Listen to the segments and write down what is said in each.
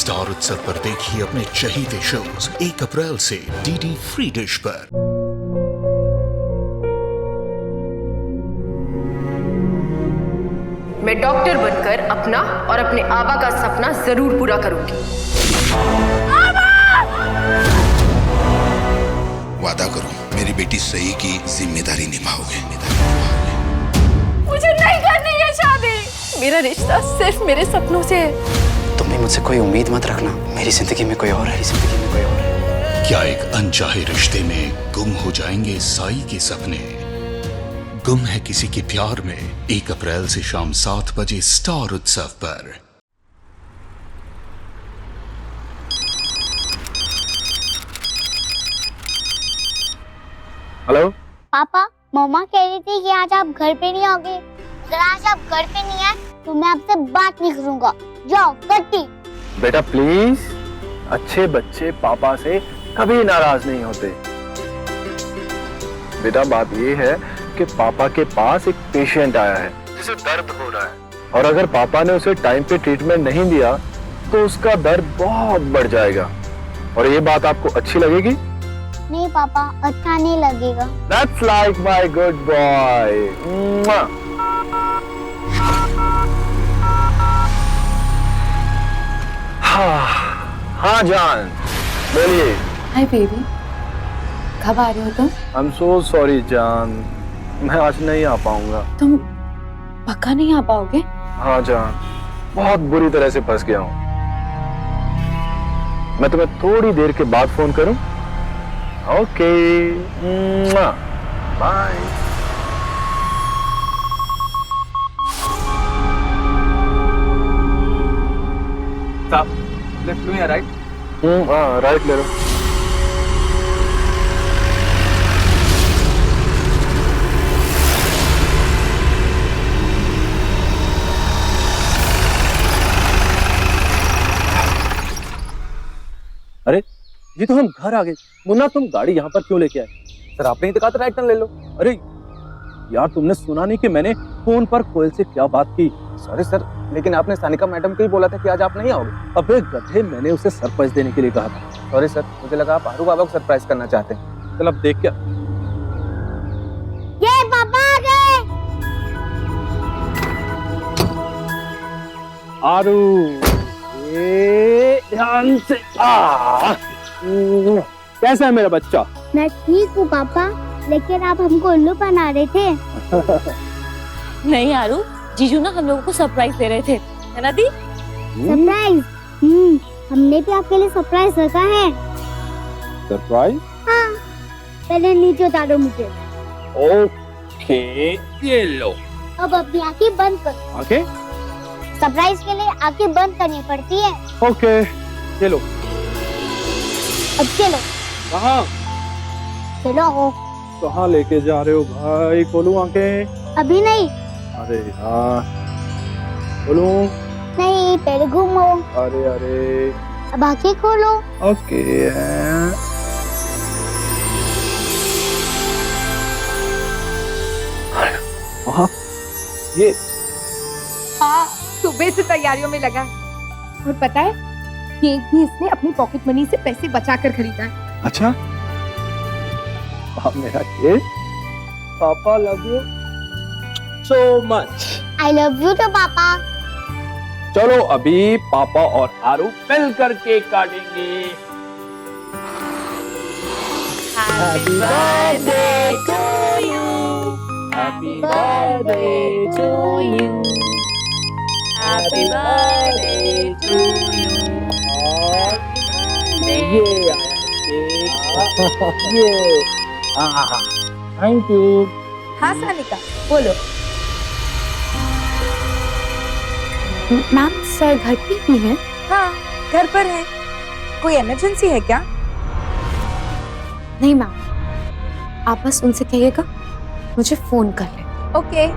Star उत्सव पर देखिए अपने चहीते शोज 1 अप्रैल से डीडी फ्री डिश पर। मैं डॉक्टर बनकर अपना और अपने आबा का सपना जरूर पूरा करूंगी। वादा करो मेरी बेटी सही की जिम्मेदारी निभाओगे। मुझे नहीं करनी है शादी। मेरा रिश्ता सिर्फ मेरे सपनों से है। तुम भी मुझसे कोई उम्मीद मत रखना। मेरी जिंदगी में कोई और है, जिंदगी में कोई और है। क्या एक अनचाहे रिश्ते में गुम हो जाएंगे साई के सपने? गुम है किसी के प्यार में 1 अप्रैल से शाम 7 बजे स्टार उत्सव पर। हेलो पापा, मम्मा कह रही थी कि आज आप घर पे नहीं आओगे। अगर आज आप घर पे नहीं आए तो मैं आपसे बात नहीं करूंगा। जाओ कट्टी। बेटा प्लीज, अच्छे बच्चे पापा से कभी नाराज नहीं होते। बेटा बात ये है कि पापा के पास एक पेशेंट आया है जिसे दर्द हो रहा है, और अगर पापा ने उसे टाइम पे ट्रीटमेंट नहीं दिया तो उसका दर्द बहुत बढ़ जाएगा। और ये बात आपको अच्छी लगेगी? नहीं पापा, अच्छा नहीं लगेगा। That's like my good boy. हाँ जान, बोलिए। हाय बेबी, कब आ रहे हो तुम? I'm so sorry जान, मैं आज नहीं आ पाऊंगा। तुम पक्का नहीं आ पाओगे? हाँ जान, बहुत बुरी तरह से फंस गया हूँ। मैं तुम्हें थोड़ी देर के बाद फोन करूं? Okay, bye. लेफ्ट लो या राइट? हाँ राइट ले लो। अरे ये तो हम घर आ गए। मुन्ना तुम गाड़ी यहाँ पर क्यों लेके आए? सर आपने ही तो कहा था राइट टर्न ले लो। अरे यार तुमने सुना नहीं कि मैंने फोन पर कोयल से क्या बात की? सॉरी सर, लेकिन आपने सानिका मैडम को ही बोला था कि आज आप नहीं आओगे। अबे गधे, मैंने उसे सरप्राइज देने के लिए कहा था। सॉरी सर, मुझे लगा आप आरू बाबा को सरप्राइज करना चाहते हैं। चल अब देख क्या। ये पापा आ गए। आरू, ध्यान से। कैसा है मेरा बच्चा? मैं ठीक हूँ पापा, लेकिन आप हमको उल्लू बना रहे थे। नहीं आरू, जीजू ना हम लोगों को सरप्राइज दे रहे थे, है ना दी? सरप्राइज? हमने भी आपके लिए सरप्राइज रखा है। सरप्राइज? हाँ, पहले नीचे उतारो मुझे। ओके, ये लो। अब अपनी आंखें बंद करो। आंखें? सरप्राइज के लिए आंखें बंद करनी पड़ती है। ओके, ये लो। अब चलो। कहाँ? चलो। कहाँ लेके जा रहे हो भाई? खोलूं आंखें? अभी नहीं। अरे यार, खोलूं? नहीं, पहले घूमो। अरे अरे। अब आंखें खोलो। ओके। ये हाँ, सुबह से तैयारियों में लगा है। और पता है, केक भी इसने अपनी पॉकेट मनी से पैसे बचाकर खरीदा है। अच्छा, मेरा केक। पापा love you so much. I love you too पापा। चलो अभी पापा और आरू मिलकर केक काटेंगे। Happy birthday to you, happy birthday to you, happy birthday to you. ये आया केक। ये थैंक यू। हाँ सानिका, बोलो। मैम, सर घर पे ही है? हाँ, घर पर है। कोई इमरजेंसी है क्या? नहीं मैम, आप बस उनसे कहिएगा मुझे फोन कर ले। ओके।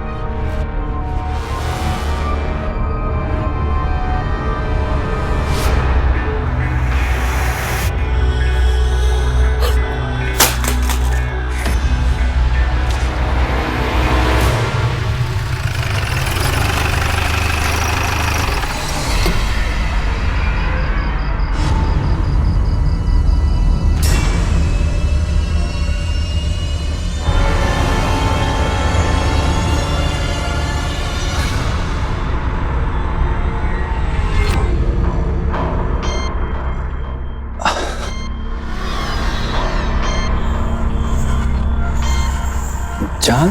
जान,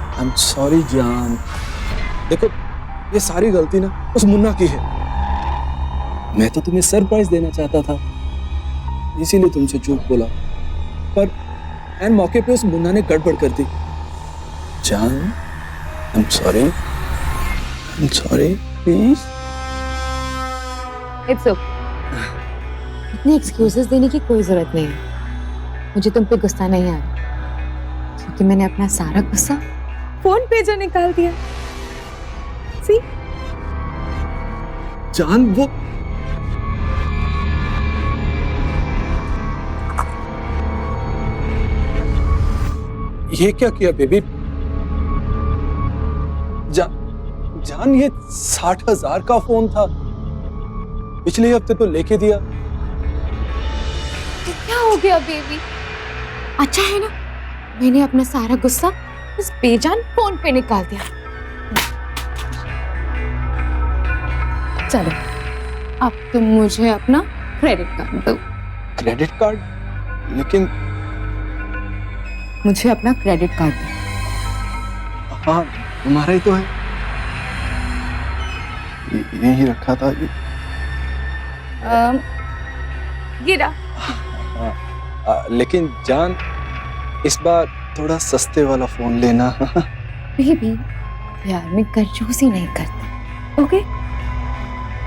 आई एम सॉरी जान। देखो, ये सारी गलती ना उस मुन्ना की है। मैं तो तुम्हें सरप्राइज देना चाहता था, इसीलिए तुमसे झूठ बोला, पर एन मौके पे उस मुन्ना ने गड़बड़ कर दी। जान, I am sorry, please. It's okay. इतने एक्सक्यूजेस देने की कोई जरूरत नहीं है। मुझे तुम पे गुस्सा नहीं आ रहा, क्योंकि मैंने अपना सारा गुस्सा फोन पे जो निकाल दिया। सी? जान, वो ये क्या किया बेबी? जान, ये 60,000 का फोन था, पिछले हफ्ते तो लेके दिया। तो क्या हो गया बेबी? अच्छा है ना, मैंने अपना सारा गुस्सा उस बेजान फोन पे निकाल दिया। चलो, अब तुम मुझे अपना क्रेडिट कार्ड दो। Credit card? लेकिन मुझे अपना क्रेडिट कार्ड दो। हाँ, तुम्हारा ही तो है, यही रखा था। गिरा। लेकिन जान, इस बार थोड़ा सस्ते वाला फोन लेना। बेबी, प्यार में कंजूसी नहीं करते, ओके?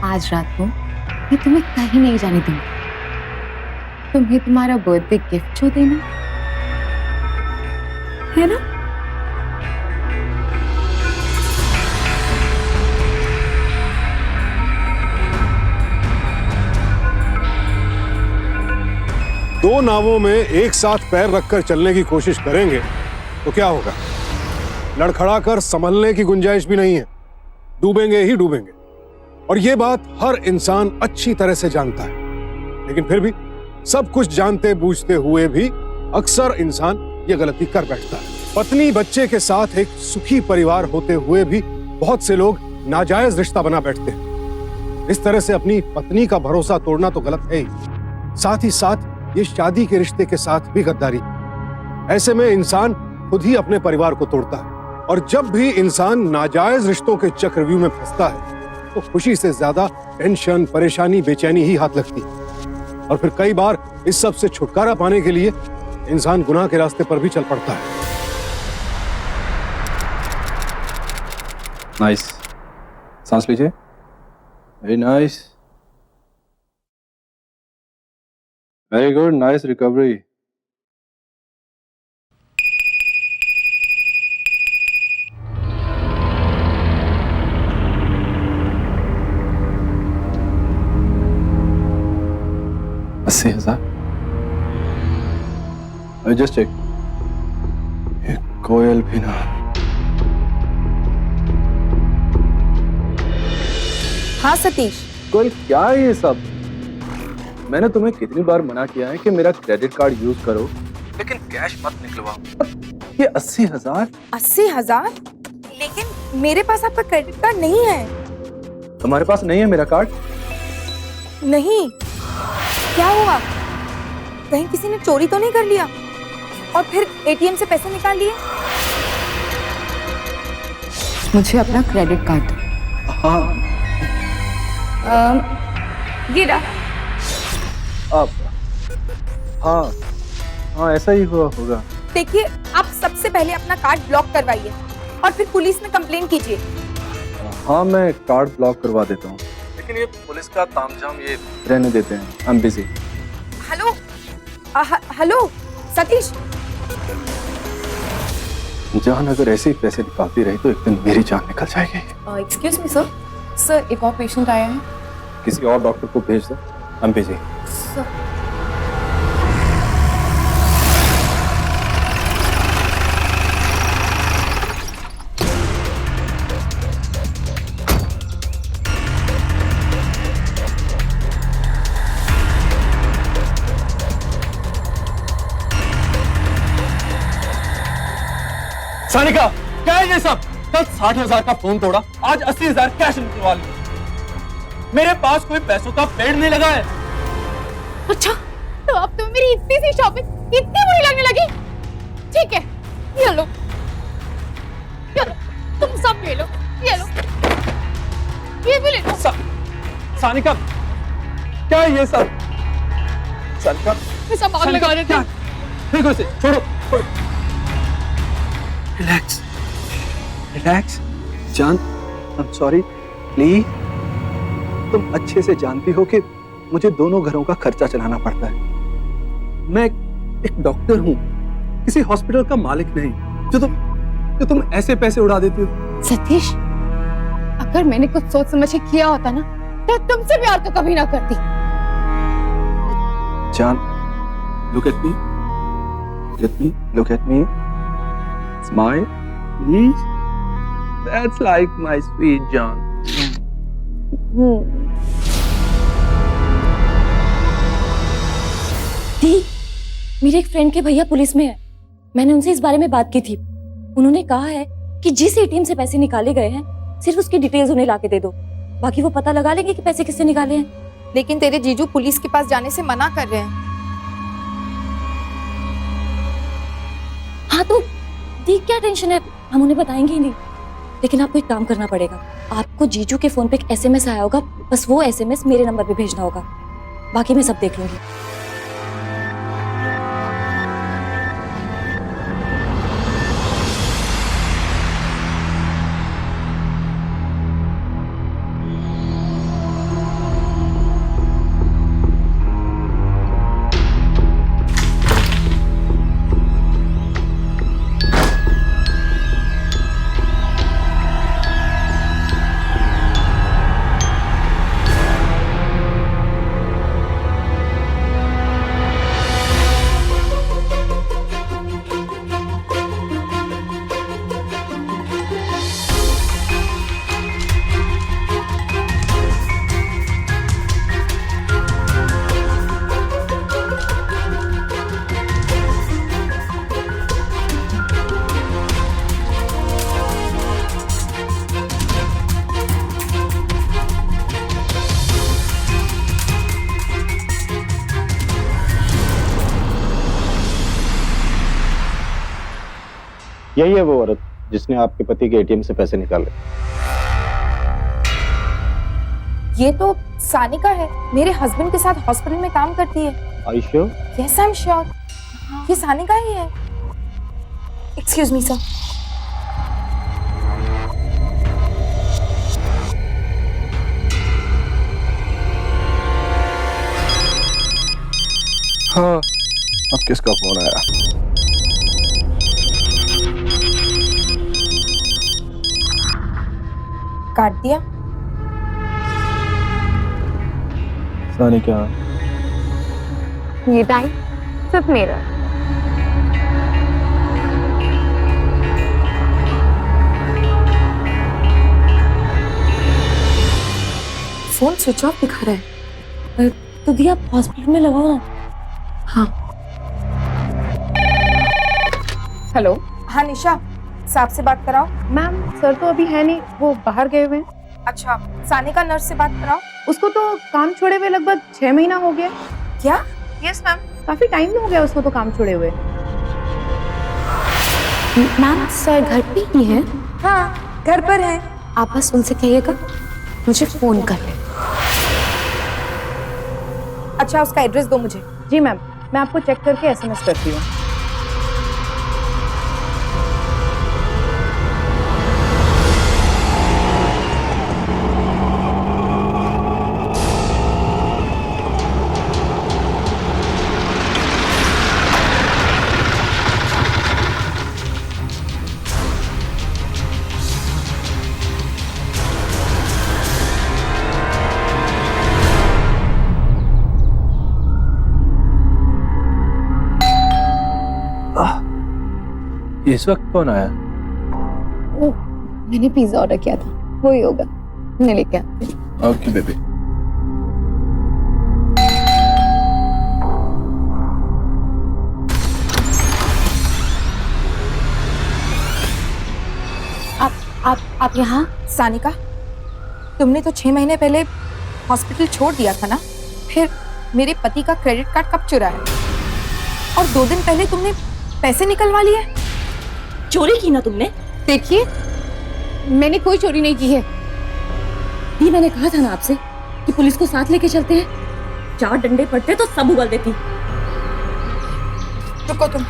आज रात को मैं तुम्हें कहीं नहीं जाने दूंगी। तुम्हें तुम्हारा बर्थडे गिफ्ट जो देना है ना? दो नावों में एक साथ पैर रखकर चलने की कोशिश करेंगे तो क्या होगा? लड़खड़ा कर संभलने की गुंजाइश भी नहीं है, डूबेंगे ही डूबेंगे। और यह बात हर इंसान अच्छी तरह से जानता है, लेकिन फिर भी सब कुछ जानते बूझते हुए भी अक्सर इंसान ये गलती कर बैठता है। पत्नी बच्चे के साथ एक सुखी परिवार होते हुए भी बहुत से लोग नाजायज रिश्ता बना बैठते हैं। इस तरह से अपनी पत्नी का भरोसा तोड़ना तो गलत है ही, साथ ही साथ ये शादी के रिश्ते के साथ भी गद्दारी। ऐसे में इंसान खुद ही अपने परिवार को तोड़ता है। और जब भी इंसान नाजायज रिश्तों के चक्रव्यूह में फंसता है तो खुशी से ज्यादा टेंशन, परेशानी, बेचैनी ही हाथ लगती है। और फिर कई बार इस सब से छुटकारा पाने के लिए इंसान गुनाह के रास्ते पर भी चल पड़ता है। नाइस, सांस लीजिए। Very nice, very good, nice recovery. $80,000। Just check, Koyal भी ना। हाँ सतीश। कोयल, क्या है ये सब? मैंने तुम्हें कितनी बार मना किया है कि मेरा क्रेडिट कार्ड यूज करो, लेकिन कैश मत निकलवाओ। ये 80,000। 80,000? लेकिन मेरे पास आपका क्रेडिट कार्ड नहीं है। तुम्हारे पास नहीं है मेरा कार्ड? नहीं। क्या हुआ? कहीं किसी ने चोरी तो नहीं कर लिया और फिर एटीएम से पैसे निकाल लिए? मुझे अपना क्रेडिट कार्ड दो। हाँ। गिरा। अब हाँ, ऐसा ही हुआ होगा। देखिए, आप सबसे पहले अपना कार्ड ब्लॉक करवाइए और फिर पुलिस में कंप्लेंट कीजिए। हाँ, मैं कार्ड ब्लॉक करवा देता हूँ, लेकिन ये पुलिस का तामझाम ये रहने देते हैं। I am busy. Hello, hello Satish. जान, अगर ऐसे ही पैसे निकालती रही तो एक दिन मेरी जान निकल जाएगी। एक्सक्यूज मी सर, सर एक और पेशेंट आया है। किसी और डॉक्टर को भेज दो, आई एम बिजी। सानिका, क्या है ये सब? कल 60,000 का फोन तोड़ा, आज 80,000 कैश निकलवा लिया। मेरे पास कोई पैसों का पेड़ नहीं लगा है। अच्छा, तो अब तो मेरी इतनी सी शॉपिंग इतनी बुरी लगने लगी? ठीक है, ये लो, तुम सब ले लो, ये लो, ये भी ले लो। सानिका, क्या है ये सब? सानिका, ये सब आग लगा देते हैं। देखो इसे, छोड़ो। Relax, relax. जान, आई एम सॉरी, प्लीज। तुम अच्छे से जानती हो कि मुझे दोनों घरों का खर्चा चलाना पड़ता है। मैं एक डॉक्टर हूँ, किसी हॉस्पिटल का मालिक नहीं जो तुम ऐसे पैसे उड़ा देती हो। सतीश, अगर मैंने कुछ सोच समझ के किया होता ना तो तुमसे प्यार तो कभी ना करती। जान, look at me, look at me, smile, please. That's like my sweet John. दी, मेरे एक फ्रेंड के भैया पुलिस में है। मैंने उनसे इस बारे में बात की थी। उन्होंने कहा है कि जिस एटीएम से पैसे निकाले गए हैं सिर्फ उसकी डिटेल्स उन्हें लाके दे दो, बाकी वो पता लगा लेंगे कि पैसे किससे निकाले हैं। लेकिन तेरे जीजू पुलिस के पास जाने से मना कर रहे हैं। हाँ तो दी, क्या टेंशन है, हम उन्हें बताएंगे ही नहीं। लेकिन आपको एक काम करना पड़ेगा। आपको जीजू के फोन पे एक एसएमएस आया होगा, बस वो एसएमएस मेरे नंबर पे भेजना होगा, बाकी मैं सब देख लूंगी। यही है वो औरत जिसने आपके पति के एटीएम से पैसे निकाले। ये तो सानिका है, मेरे हस्बैंड के साथ हॉस्पिटल में काम करती है। Are you sure? Yes, I'm sure. ये सानिका ही है। Excuse me, sir. हाँ, अब किसका फोन आया? काट दिया। सानिका, ये टाइम सिर्फ मेरा। फोन स्विच ऑफ दिखा रहा है। तो दी, आप हॉस्पिटल में लगाओ ना। हाँ। हेलो। हाँ निशा, साहब से बात कराओ। मैम, सर तो अभी है नहीं, वो बाहर गए हुए हैं। अच्छा, सानिका नर्स से बात कराओ। उसको तो काम छोड़े हुए लगभग 6 महीना हो गया। क्या? यस मैम, काफी टाइम हो गया उसको तो काम छोड़े हुए। मैम, सर घर पे ही है? हाँ, घर पर है। आप बस उनसे कहिएगा मुझे फोन कर ले। अच्छा, उसका एड्रेस दो मुझे। जी मैम, मैं आपको चेक करके एसएमएस करती हूँ। इस वक्त कौन आया? मैंने पिज्जा ऑर्डर किया था, वही होगा, मैं लेके आती हूँ। Okay baby. आप यहाँ? सानिका, तुमने तो 6 महीने पहले हॉस्पिटल छोड़ दिया था ना? फिर मेरे पति का क्रेडिट कार्ड कब चुराया? और 2 दिन पहले तुमने पैसे निकलवा लिए? चोरी की ना तुमने? देखिए, मैंने कोई चोरी नहीं की है। भी मैंने कहा था ना आपसे कि पुलिस को साथ लेके चलते हैं। 4 डंडे पड़ते तो सब उगल देती। रुको तुम।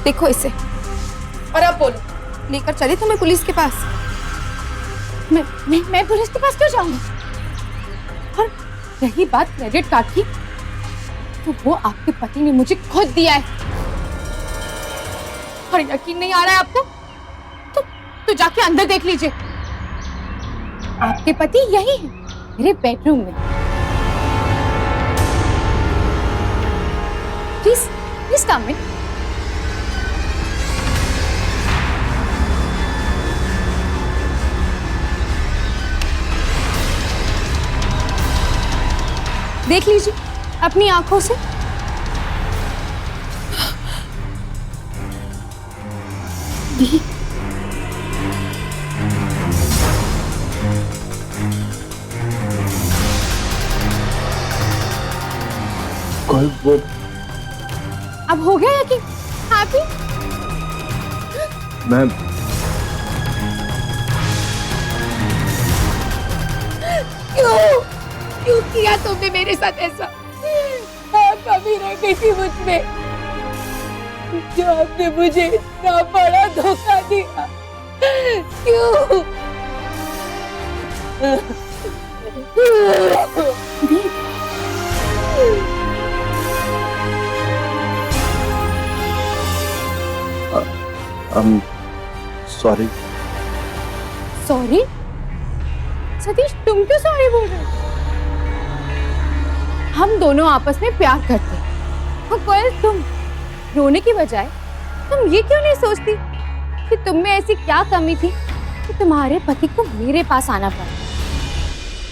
देखो इसे। और अब बोलो, लेकर चले तुम्हें पुलिस के पास? मैं पुलिस के पास क्यों जाऊंगा? और रही बात क्रेडिट कार्ड की, तो वो आपके पति ने मुझे खुद दिया है। और यकीन नहीं आ रहा है आपको? तो जाके अंदर देख लीजिए। आपके पति यही है, मेरे बेडरूम में। प्लीज कम इन। देख लीजिए अपनी आंखों से। वो अब हो गया यकीन? हैप्पी? मैं क्यों किया तुमने मेरे साथ ऐसा? कमी रह गई थी मुझ में, जो आपने मुझे इतना बड़ा धोखा दिया। क्यों? सॉरी। सॉरी? सतीश, तुम क्यों सॉरी बोल रहे हो? हम दोनों आपस में प्यार करते हैं। और कोयल, तुम रोने की बजाय तुम ये क्यों नहीं सोचती कि तुम में ऐसी क्या कमी थी कि तुम्हारे पति को मेरे पास आना पड़ा?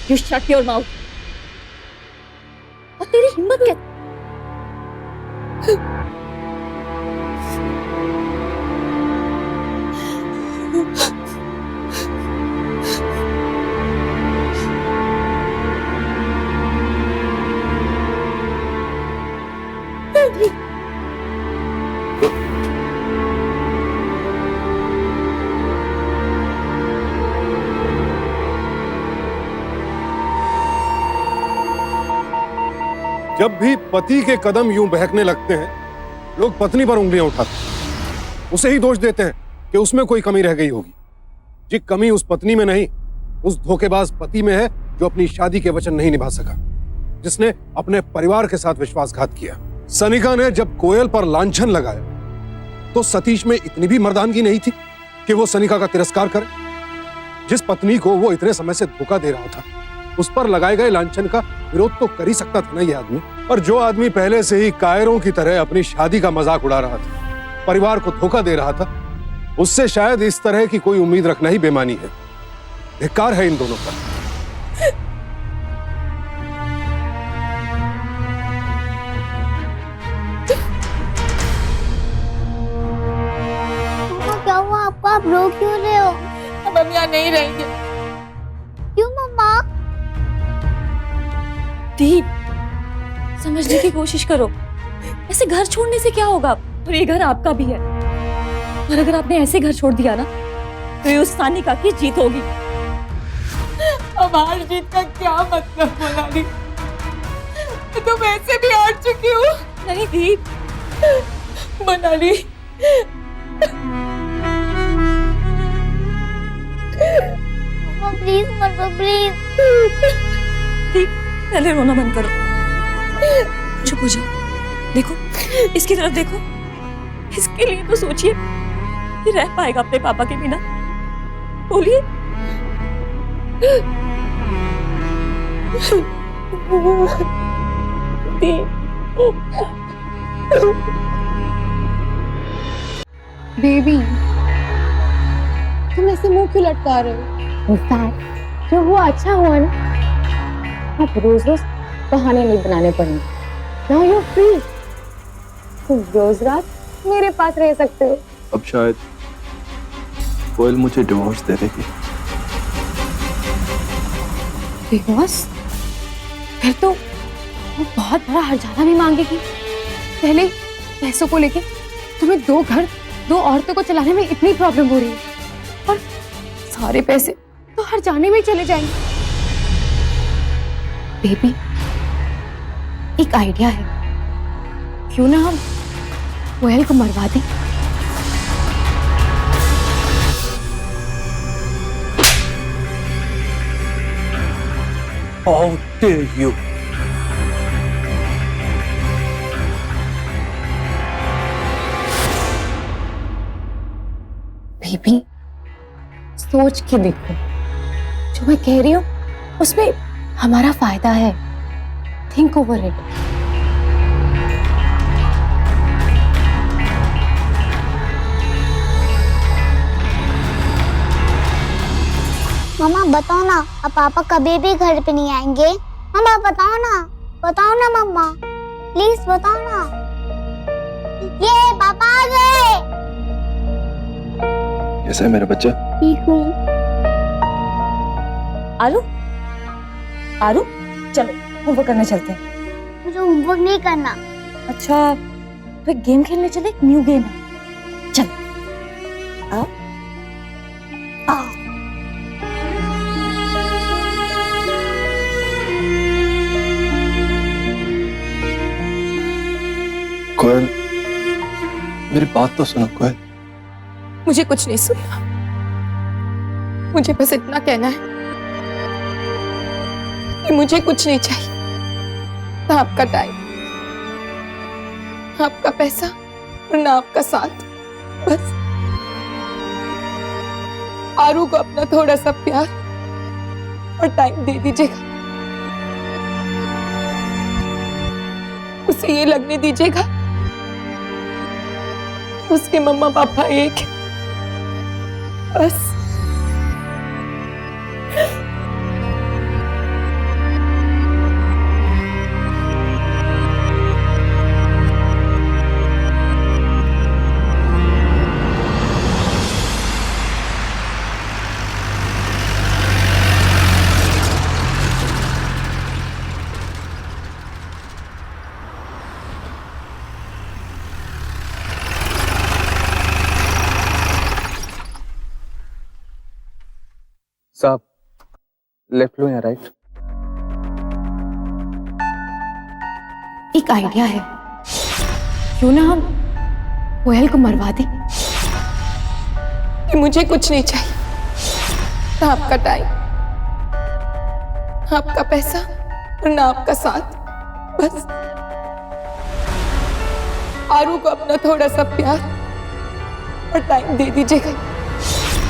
You shut your mouth. और तेरी हिम्मत क्या? जब भी पति के कदम यूं बहकने लगते हैं, लोग पत्नी पर उंगलियां उठाते हैं, उसे ही दोष देते हैं कि उसमें कोई कमी रह गई होगी। जी, कमी उस पत्नी में नहीं, उस धोखेबाज पति में है जो अपनी शादी के वचन नहीं निभा सका, जिसने अपने परिवार के साथ विश्वासघात किया। सनिका ने जब कोयल पर लांछन लगाया तो सतीश में इतनी भी मर्दानगी नहीं थी कि वो सनिका का तिरस्कार करे। जिस पत्नी को वो इतने समय से धोखा दे रहा था, उस पर लगाए गए लांछन का विरोध तो कर ही सकता था ना ये आदमी। और जो आदमी पहले से ही कायरों की तरह अपनी शादी का मजाक उड़ा रहा था, परिवार को धोखा दे रहा था, उससे शायद इस तरह की कोई उम्मीद रखना ही बेमानी है। धिक्कार है इन दोनों का। क्या हुआ आपको? आप रो क्यों रहे हो? अब हम यहाँ नहीं रहेंगे। क्यों मम्मा? दीप, समझने की कोशिश करो। ऐसे घर छोड़ने से क्या होगा? और ये घर आपका भी है। और अगर आपने ऐसे घर छोड़ दिया ना, तो ये उस सानिका की जीत होगी। अब हार जीत का क्या मतलब मोनाली? तुम ऐसे भी हार चुकी हो। नहीं दीप, मोनाली, मम्मा प्लीज मत दो, प्लीज। दीप, पहले रोना बंद करो, चुप हो जाओ। देखो, इसकी तरफ देखो। इसके लिए तो सोचिए कि रह पाएगा अपने पापा के बिना? बोलिए। बेबी, तुम ऐसे मुंह क्यों लटका रहे हो? इनफैक्ट जो हुआ अच्छा हुआ ना। अब रोज रोज बहाने नहीं बनाने पड़ेंगे। Now you are free. तुम रोज रात मेरे पास रह सकते हो। अब शायद कोयल मुझे डिवोर्स दे देगी। डिवोर्स? फिर तो वो बहुत बड़ा हर्जाना भी मांगेगी। पहले पैसों को लेके तुम्हें 2 घर 2 औरतों को चलाने में इतनी प्रॉब्लम हो रही है और सारे पैसे तो हर्जाने में चले जाएंगे। बेबी, एक आइडिया है, क्यों ना हम कोयल को मरवा दें? How dare you? बेबी, सोच के देखो, जो मैं कह रही हूँ उसमें हमारा फायदा है। Think over it. मम्मा बताओ ना, अब पापा कभी भी घर पे नहीं आएंगे। मम्मा बताओ ना मम्मा, प्लीज बताओ ना। ये पापा आ गए। कैसा है मेरा बच्चा? ठीक हूँ। आरू, आरू, चलो होमवर्क करने चलते हैं। मुझे होमवर्क नहीं करना। अच्छा, तो एक गेम खेलने चले, एक न्यू गेम है। चल आओ। आओ। कोयल, मेरी बात तो सुनो कोयल। मुझे कुछ नहीं सुनना, मुझे बस इतना कहना है कि मुझे कुछ नहीं चाहिए। ना आपका टाइम, आपका पैसा और ना आपका साथ। बस आरू को अपना थोड़ा सा प्यार और टाइम दे दीजिएगा। उसे ये लगने दीजिएगा कि उसके मम्मा पापा एक हैं। बस साहब, लेफ्ट लो या राइट? एक आइडिया है, क्यों ना हम कोयल को मरवा दें? कि मुझे कुछ नहीं चाहिए, ना आपका टाइम, आपका पैसा और ना आपका साथ। बस आरू को अपना थोड़ा सा प्यार और टाइम दे दीजिएगा।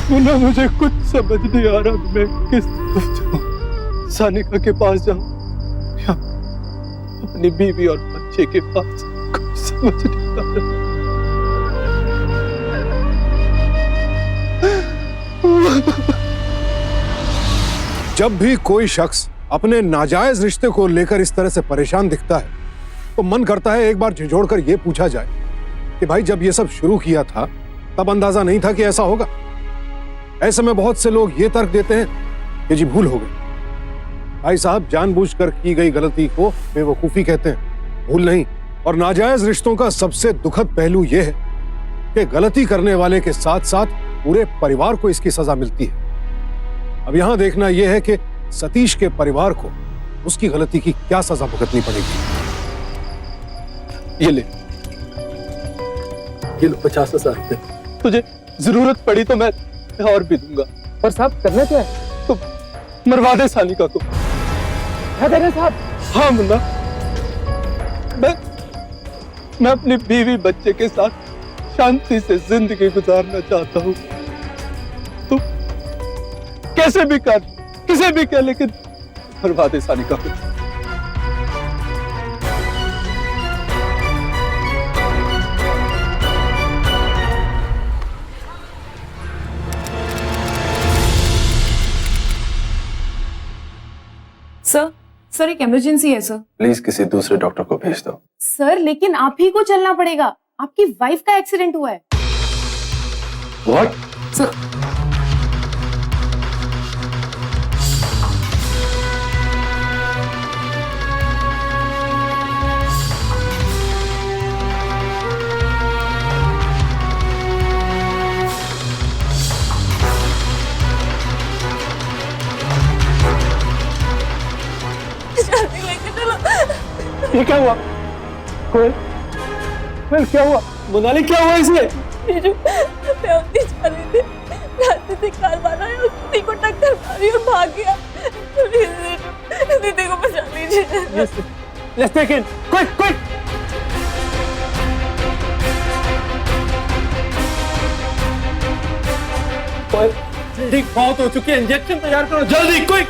मुन्ना, मुझे कुछ समझ नहीं आ रहा, मैं किस तरफ जाऊं? सानिका के पास जाऊं या अपनी बीवी और बच्चे के पास? कुछ समझ नहीं आ रहा। जब भी कोई शख्स अपने नाजायज रिश्ते को लेकर इस तरह से परेशान दिखता है तो मन करता है एक बार झिझोड़कर यह पूछा जाए कि भाई, जब यह सब शुरू किया था तब अंदाजा नहीं था कि ऐसा होगा? ऐसे में बहुत से लोग ये तर्क देते हैं कि जी भूल हो गई। भाई साहब, जानबूझकर की गई गलती को बेवकूफी कहते हैं, भूल नहीं। और नाजायज रिश्तों का सबसे दुखद पहलू यह है कि गलती करने वाले के साथ साथ पूरे परिवार को इसकी सजा मिलती है। अब यहां देखना यह है कि सतीश के परिवार को उसकी गलती की क्या सजा भुगतनी पड़ेगी। ये ले 50,000 रुपए। तुझे जरूरत पड़ी तो मैं और भी दूंगा। पर साहब, करना क्या है? तो मरवा दे सानिका को। क्या कह रहे साहब? हाँ मुन्ना, मैं अपनी बीवी बच्चे के साथ शांति से जिंदगी गुजारना चाहता हूँ। तो कैसे भी कर, किसे भी कह, लेकिन मरवा दे सानिका को। सर एक इमरजेंसी है सर। प्लीज किसी दूसरे डॉक्टर को भेज दो। सर लेकिन आप ही को चलना पड़ेगा, आपकी वाइफ का एक्सीडेंट हुआ है। What? सर ये क्या हुआ? कोयल, कोयल क्या हुआ? मोनाली क्या हुआ इसे? जीजू, मैं उतनी जा रही थी, रास्ते से कार वाला है, उसने को टक्कर मारी और भाग गया। प्लीज जीजू, दीदी को बचा लीजिए। Let's take in, quick, quick! Koyal, bleeding बहुत हो चुकी है, इंजेक्शन तैयार करो जल्दी, क्विक!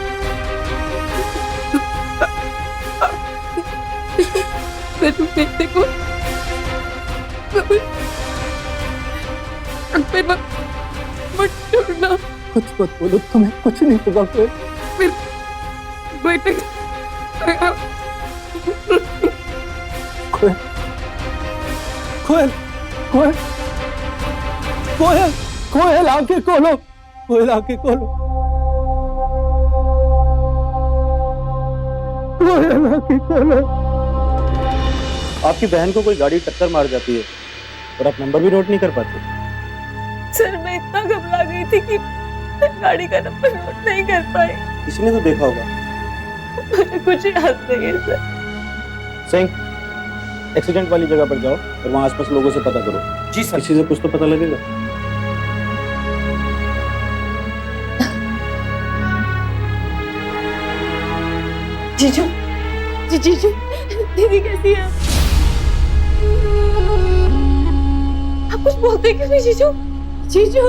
बेटे को मत छोड़ना। कुछ मत बोलो, तुम्हें कुछ नहीं होगा कोयल। बेटे कोयल, कोयल, कोयल, कोयल, कोयल आंखें खोलो, कोयल आंखें खोलो, कोयल आंखें खोलो। आपकी बहन को कोई गाड़ी टक्कर मार जाती है और आप नंबर भी नोट नहीं कर पाते। सर, मैं इतना घबरा गई थी कि गाड़ी का नंबर नोट नहीं कर पाई। किसी ने तो देखा होगा। मुझे कुछ याद नहीं है सर। सिंह, एक्सीडेंट वाली जगह पर जाओ और वहाँ आसपास लोगों से पता करो। जी सर। किसी से कुछ तो पता लगेगा। जीजू, जीजू, दीदी कैसी है? आप कुछ बोलते क्यों नहीं जीजू? जीजू,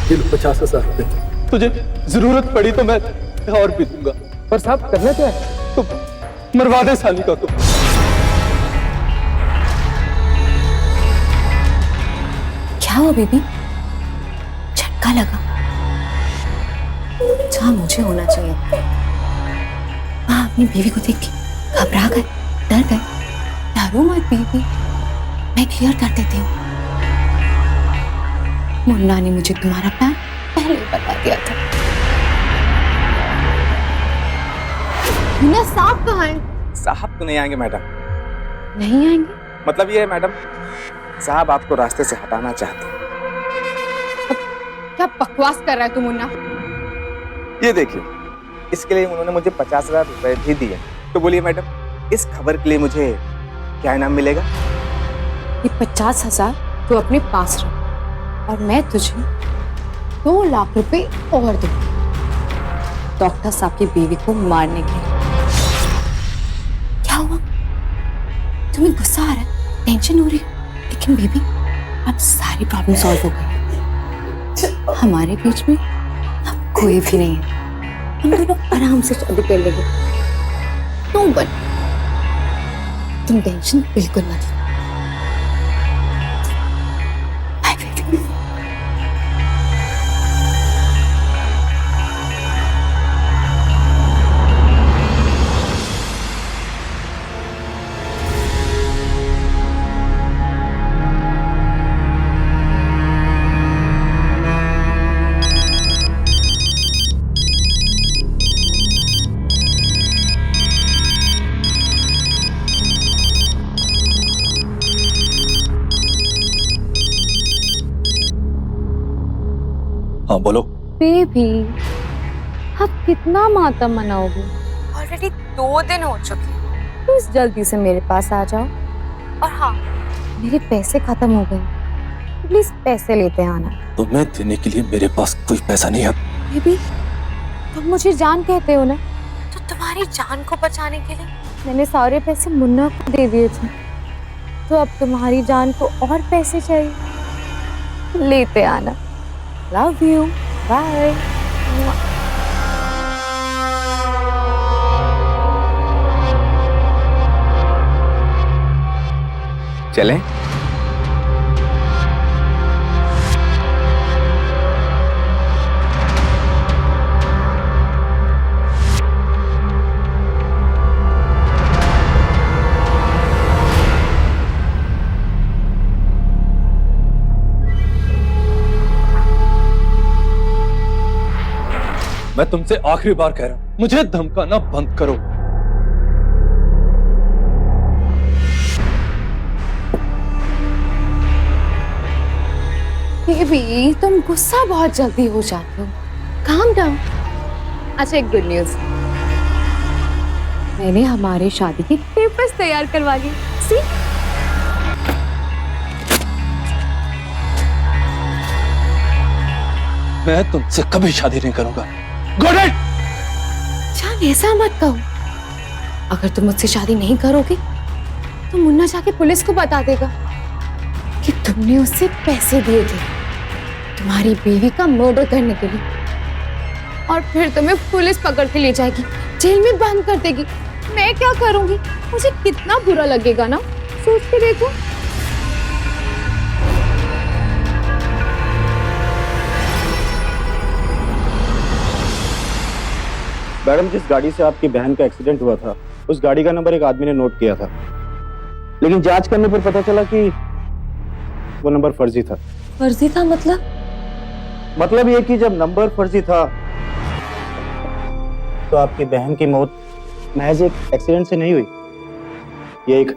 ये लो 50,000 रुपए। तुझे जरूरत पड़ी तो मैं और भी दूंगा, पर साहब करना क्या है? तो मरवा दे सालिका को। क्या हुआ बेबी? झटका लगा? जहाँ मुझे होना चाहिए। हाँ, अपनी बीवी को देख के घबरा गए, डर गए। डरो मत बेबी, मैं क्लियर कर देती हूँ। मुन्ना ने मुझे तुम्हारा प्लान पहले ही बता दिया था। मुन्ना साहब कहाँ हैं? साहब तो नहीं आएंगे मैडम। नहीं आएंगे? मतलब ये है मैडम, साहब आपको रास्ते से हटाना चाहते हैं। क्या बकवास कर रहा है तू मुन्ना? ये देखिए, इसके लिए उन्होंने मुझे 50,000 रुपए भी दिए। तो बोलिए मैडम, इस खबर के लिए मुझे क्या इनाम मिलेगा? ये 50,000 तू अपने पास रख और मैं तुझे 2 लाख रुपए और दूंगी डॉक्टर साहब की बीवी को मारने के लिए। क्या हुआ? तुम्हें गुस्सा आ रहा है, टेंशन हो रही है, लेकिन बेबी अब सारी प्रॉब्लम सॉल्व हो गई। हमारे बीच में अब कोई भी नहीं है। हम दोनों आराम से शादी कर लेंगे। नो बट तुम टेंशन बिल्कुल मत लो। हाँ बोलो। बेबी, आप कितना मातम मनाओगे? ऑलरेडी 2 दिन हो चुके हैं। प्लीज जल्दी से मेरे पास आ जाओ। और हाँ, मेरे पैसे खत्म हो गए, प्लीज पैसे लेते आना। तुम्हें देने के लिए मेरे पास कोई पैसा नहीं है। बेबी, तुम मुझे जान कहते हो ना? तो तुम्हारी जान को बचाने के लिए मैंने सारे पैसे मुन्ना को दे दिए थे, तो अब तुम्हारी जान को और पैसे चाहिए। लेते आना। Love you, bye. चलें? मैं तुमसे आखिरी बार कह रहा हूं, मुझे धमकाना बंद करो। बेबी, तुम गुस्सा बहुत जल्दी हो जाते हो। Calm down. अच्छा, एक गुड न्यूज, मैंने हमारे शादी के पेपर्स तैयार करवा लिए। सी, मैं तुमसे कभी शादी नहीं करूंगा। Got it? जान, ऐसा मत कहो। अगर तुम मुझसे शादी नहीं करोगे तो मुन्ना जाके पुलिस को बता देगा कि तुमने उससे पैसे दिए थे तुम्हारी बीवी का मर्डर करने के लिए, और फिर तुम्हें पुलिस पकड़ के ले जाएगी, जेल में बंद कर देगी। मैं क्या करूंगी? मुझे कितना बुरा लगेगा ना, सोच के देखो। मैडम, जिस गाड़ी से आपकी बहन का एक्सीडेंट हुआ था, उस गाड़ी का नंबर एक आदमी ने नोट किया था, लेकिन जांच करने पर पता चला कि वो नंबर फर्जी था। फर्जी था मतलब ये कि जब नंबर फर्जी था तो आपकी बहन की मौत महज एक एक्सीडेंट से नहीं हुई, ये एक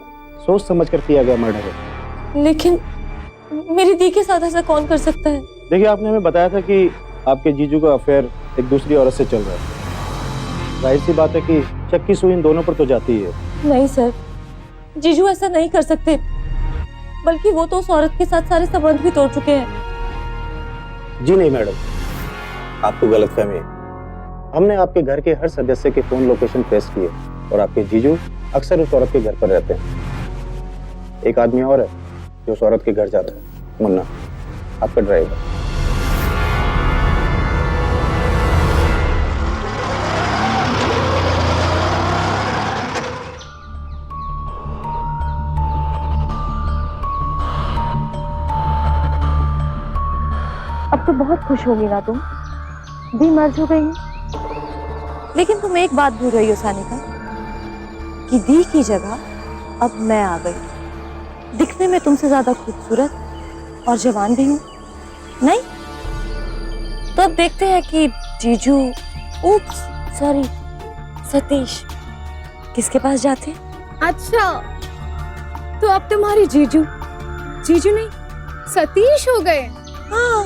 सोच समझ कर किया गया मर्डर है। लेकिन मेरी दी के साथ ऐसा कौन कर सकता है? देखिए, आपने हमें बताया था कि आपके जीजू का अफेयर एक दूसरी औरत से चल रहा है। जाहिर सी बात है कि शक की सुई इन दोनों पर तो जाती ही है। नहीं सर, जीजू ऐसा नहीं कर सकते, बल्कि वो तो उस औरत के साथ सारे संबंध भी तोड़ चुके हैं। जी नहीं मैडम, आपको गलतफहमी है। हमने आपके घर के हर सदस्य के फोन लोकेशन ट्रेस किए और आपके जीजू अक्सर उस औरत के घर पर रहते हैं। एक आदमी और है जो उस औरत के घर जाता है, मुन्ना, आपका ड्राइवर। अब तो बहुत खुश होगी ना तुम, दी मर्ज हो गई है। लेकिन तुम एक बात भूल रही हो सानिका, कि दी की जगह अब मैं आ गई। दिखने में तुमसे ज्यादा खूबसूरत और जवान भी हूँ, नहीं? तो अब देखते हैं कि जीजू, सॉरी सतीश, किसके पास जाते? अच्छा, तो अब तुम्हारी जीजू नहीं सतीश हो गए। हाँ,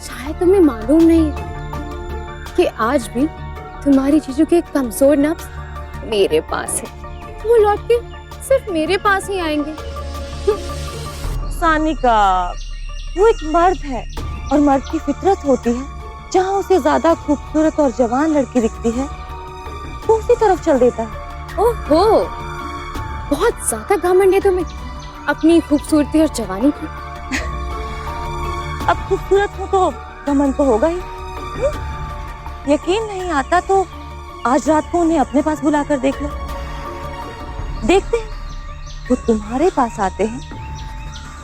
शायद तुम्हें मालूम नहीं कि आज भी तुम्हारी जीजू के कमजोर नफ्स मेरे पास है। वो लौट के सिर्फ मेरे पास ही आएंगे। सानिका, वो एक मर्द है और मर्द की फितरत होती है, जहाँ उसे ज्यादा खूबसूरत और जवान लड़की दिखती है वो उसी तरफ चल देता है। ओहो, बहुत ज्यादा घमंड है तुम्हें अपनी खूबसूरती और जवानी की। अब खूबसूरत हो तो घमंड तो होगा ही। यकीन नहीं आता तो आज रात को उन्हें अपने पास बुलाकर देख लो। देखते हैं वो तुम्हारे पास आते हैं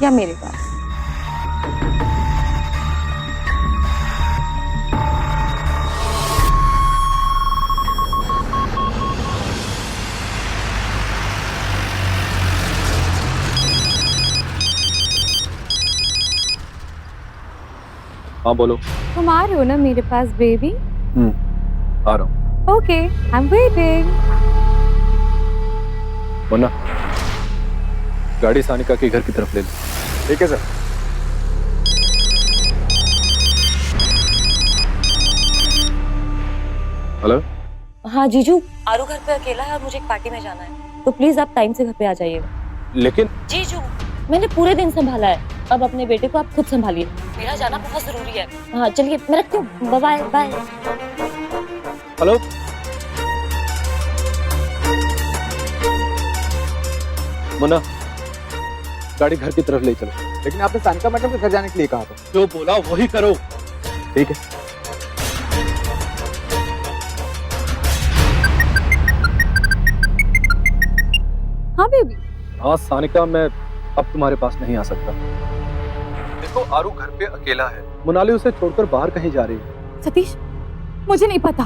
या मेरे पास। हाँ बोलो। तुम आ रहे हो ना मेरे पास बेबी? आ रहा हूँ। Okay, I am waiting. Munna, गाड़ी सानिका के घर की तरफ ले लो। ठीक है सर। हेलो। हाँ जीजू, आरू घर पे अकेला है और मुझे एक पार्टी में जाना है, तो प्लीज आप टाइम से घर पे आ जाइएगा। लेकिन जीजू, मैंने पूरे दिन संभाला है, अब अपने बेटे को आप खुद संभालिए, मेरा जाना बहुत जरूरी है। हाँ चलिए, मैं रखती हूँ, बाय बाय। हेलो। मुन्ना, गाड़ी घर की तरफ ले चलो। लेकिन आपने सानिका मैडम के घर जाने के लिए कहा था। जो बोला वही करो। ठीक है। हाँ बेबी। हाँ सानिका, मैं अब तुम्हारे पास नहीं आ सकता। देखो, आरू घर पे अकेला है, मोनाली उसे छोड़कर बाहर कहीं जा रही है। सतीश, मुझे नहीं पता,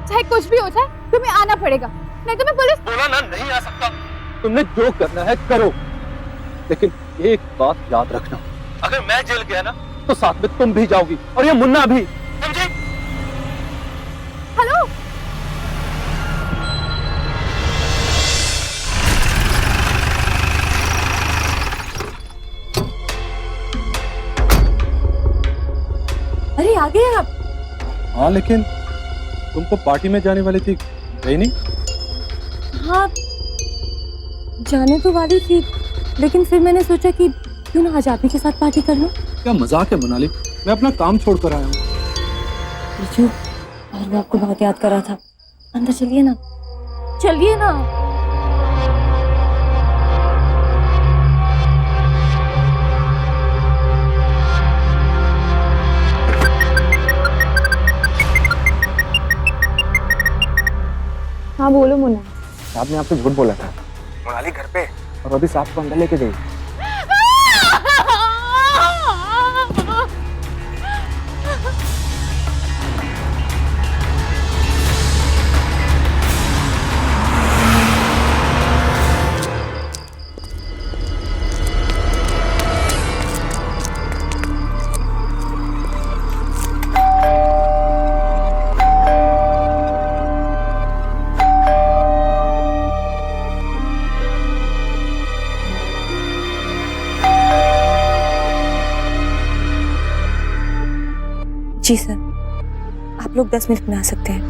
चाहे कुछ भी हो जाए तुम्हें आना पड़ेगा, नहीं तो मैं पुलिस। बोला ना, नहीं आ सकता। तुमने जो करना है करो, लेकिन एक बात याद रखना, अगर मैं जेल गया ना तो साथ में तुम भी जाओगी और ये मुन्ना भी, समझे? आ गए आप। हाँ लेकिन तुम तो पार्टी में जाने वाली थी, गई नहीं? हाँ जाने तो वाली थी, लेकिन फिर मैंने सोचा कि क्यों ना आज आप ही के साथ पार्टी कर लूं। क्या मजाक है मोनाली, मैं अपना काम छोड़ कर आया हूँ। रिजू, और वो आपको बहुत याद कर रहा था। अंदर चलिए ना, चलिए ना। हाँ बोलो मुन्ना। साहब ने आपसे झूठ बोला था। मोनाली घर पे और अभी साहब को अंदर लेके गई। जी सर, आप लोग 10 मिनट में आ सकते हैं।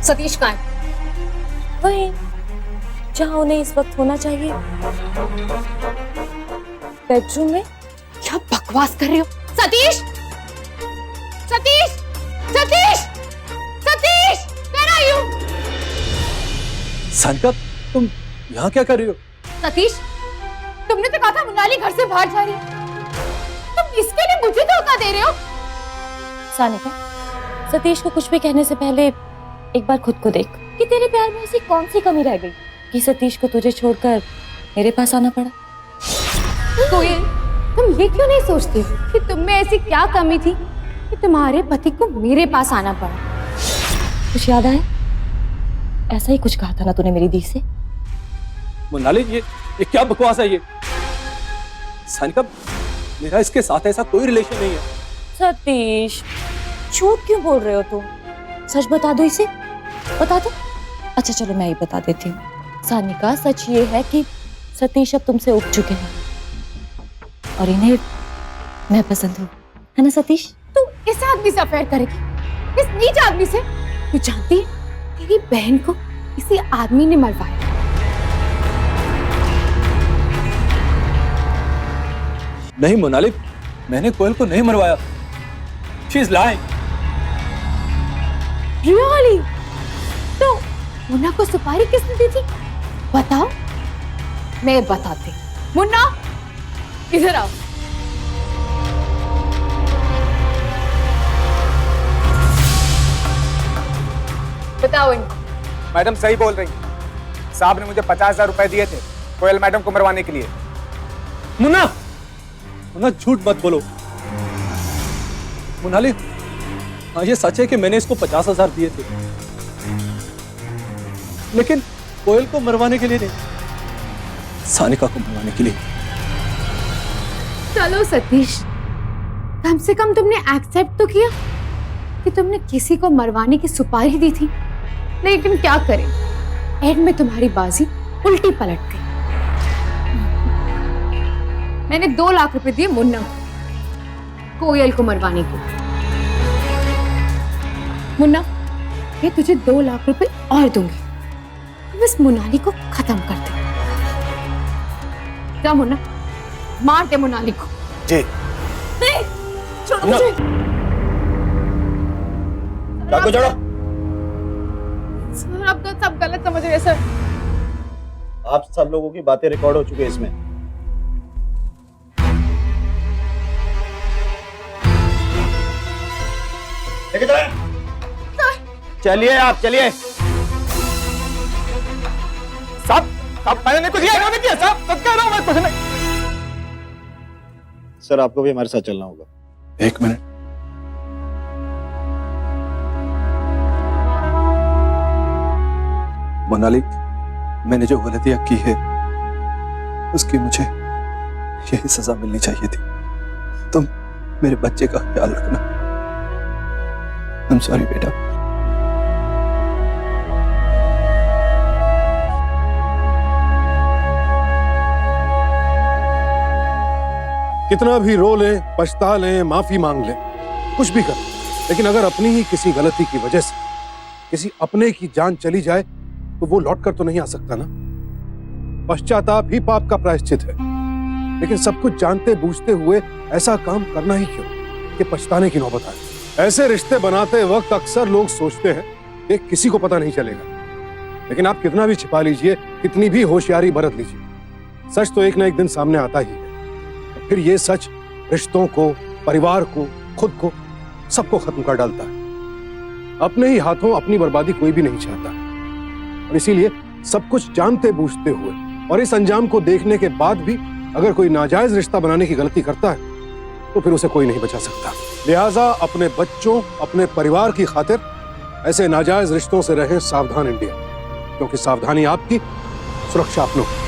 सतीश कहाँ है? वहीं जहां उन्हें इस वक्त होना चाहिए, बेडरूम में। क्या बकवास कर रहे हो? Satish! Satish! Satish! Satish! Where are you? Sanika, तुम यहाँ क्या कर रही हो? सतीश, तुमने तो कहा था मोनाली घर से बाहर जा रही है। तुम इसके लिए मुझे धोखा दे रहे हो? सानिका, सतीश को कुछ भी कहने से पहले एक बार खुद को देख कि तेरे प्यार में ऐसी कौन सी कमी रह गई कि सतीश को तुझे छोड़कर मेरे पास आना पड़ा। कोयल, तुम ये क्यों नहीं सोचती कि तुम में ऐसी क्या कमी थी कि तुम्हारे पति को मेरे पास आना पड़ा? कुछ याद आया? ऐसा ही कुछ कहा था ना तूने मेरी दी से। मोनाली, ये क्या बकवास है ये? सानिका, मेरा इसके साथ ऐसा कोई रिलेशन नहीं है। सतीश, झूठ क्यों बोल रहे हो तुम? सच बता दो इसे, बता दो। अच्छा चलो मैं ही बता देती हूँ। सानिका, सच ये है कि सतीश अब तुमसे उठ चुके हैं और इन्हें मैं पसंद हूँ, है ना सतीश? तू इस आदमी से अफेयर करेगी? इस नीच आदमी से? तू जानती है तेरी बहन को इसी आदमी ने मरवाया। नहीं मोनाली, मैंने कोयल को नहीं मरवाया। She is lying. Really? तो मुन्ना को सुपारी किसने दी थी? बताओ, मैं बताती। मुन्ना, इधर आओ। बताओ इनको। मैडम सही बोल रही। साहब ने मुझे 50,000 रुपए दिए थे कोयल मैडम को मरवाने के लिए। मुन्ना, मुन्ना झूठ मत बोलो। मोनाली, हाँ ये सच है कि मैंने इसको 50,000 दिए थे, लेकिन कोयल को मरवाने के लिए नहीं, सानिका को मरवाने के लिए। चलो सतीश, कम से कम तुमने एक्सेप्ट तो किया कि तुमने किसी को मरवाने की सुपारी दी थी। लेकिन क्या करें, एंड में तुम्हारी बाजी उल्टी पलट गई। मैंने 2 लाख रुपए दिए मुन्ना को कोयल को मरवाने के। मुन्ना, ये तुझे 2 लाख रुपए और दूंगी, तुम इस मोनाली को खत्म कर दे। जा मुन्ना, मार दे मोनाली को। जी। नहीं, छोड़ो मुझे। चाकू छोड़ो। सर, आप तो सब गलत समझ रहे हैं सर। आप सब लोगों की बातें रिकॉर्ड हो चुकी है इसमें। चलिए आप चलिए। सब मैंने कुछ नहीं किया साहब, सच कह रहा हूं मैं, कुछ नहीं। सर आपको भी हमारे साथ चलना होगा। 1 मिनट। मोनाली, मैंने जो गलतियां की है उसकी मुझे यही सजा मिलनी चाहिए थी। तुम मेरे बच्चे का ख्याल रखना। I'm sorry बेटा। कितना भी रो लें, पछता लें, माफी मांग लें, कुछ भी कर, लेकिन अगर अपनी ही किसी गलती की वजह से किसी अपने की जान चली जाए तो वो लौट कर तो नहीं आ सकता ना। पश्चाताप ही पाप का प्रायश्चित है, लेकिन सब कुछ जानते बूझते हुए ऐसा काम करना ही क्यों कि पछताने की नौबत आए। ऐसे रिश्ते बनाते वक्त अक्सर लोग सोचते हैं कि किसी को पता नहीं चलेगा, लेकिन आप कितना भी छिपा लीजिए, कितनी भी होशियारी बरत लीजिए, सच तो एक ना एक दिन सामने आता ही है। फिर ये सच रिश्तों को, परिवार को, खुद को, सबको खत्म कर डालता है। अपने ही हाथों अपनी बर्बादी कोई भी नहीं चाहता, और इसीलिए सब कुछ जानते बूझते हुए और इस अंजाम को देखने के बाद भी अगर कोई नाजायज रिश्ता बनाने की गलती करता है तो फिर उसे कोई नहीं बचा सकता। लिहाजा अपने बच्चों, अपने परिवार की खातिर ऐसे नाजायज रिश्तों से रहें सावधान इंडिया, क्योंकि सावधानी आपकी, सुरक्षा अपनों की।